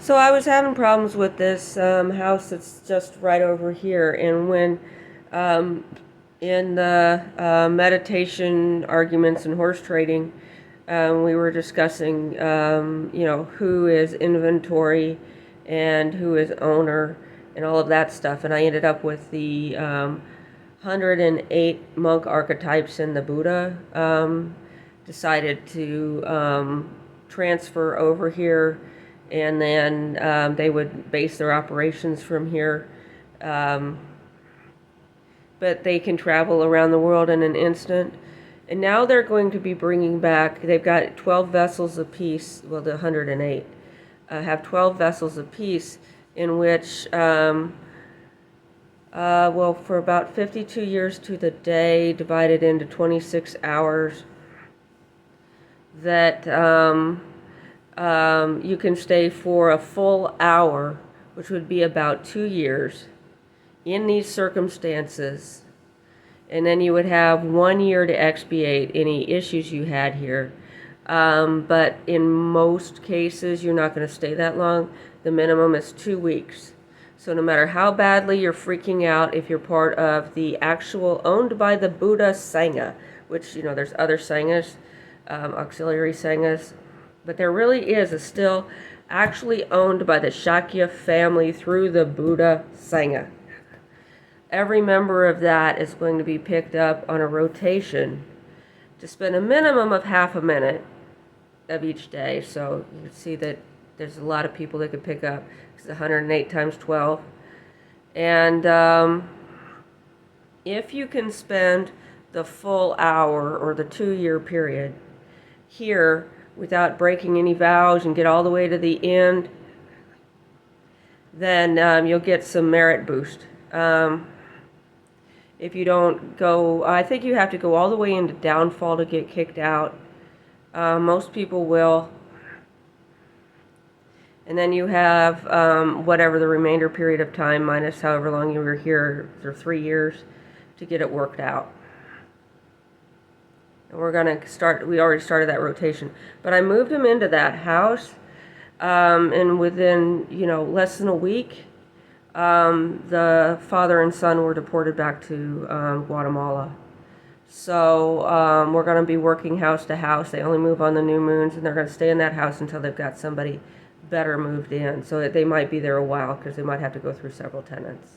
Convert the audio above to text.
So I was having problems with this house that's just right over here, and when um, in the meditation arguments and horse trading, we were discussing, who is inventory and who is owner and all of that stuff, and I ended up with the 108 monk archetypes in the Buddha. Decided to transfer over here, and then they would base their operations from here. Um, but they can travel around the world in an instant. And now they're going to be bringing back, they've got 12 vessels apiece, well, the 108 have 12 vessels apiece, in which, for about 52 years to the day, divided into 26 hours, that you can stay for a full hour, which would be about 2 years, in these circumstances. And then you would have 1 year to expiate any issues you had here. But in most cases, you're not going to stay that long. The minimum is 2 weeks. So no matter how badly you're freaking out, if you're part of the actual owned by the Buddha Sangha, which, there's other Sanghas, auxiliary Sanghas, but there really is a still actually owned by the Shakya family through the Buddha Sangha. Every member of that is going to be picked up on a rotation to spend a minimum of half a minute of each day. So you can see that there's a lot of people that could pick up. It's 108 times 12. And if you can spend the full hour or the 2 year period here without breaking any vows and get all the way to the end, then you'll get some merit boost. If you don't go, I think you have to go all the way into downfall to get kicked out. Most people will. And then you have whatever the remainder period of time, minus however long you were here, for 3 years, to get it worked out. And we're going to start, we already started that rotation. But I moved him into that house, and within, less than a week, the father and son were deported back to Guatemala. So we're going to be working house to house. They only move on the new moons, and they're going to stay in that house until they've got somebody better moved in. So they might be there a while because they might have to go through several tenants.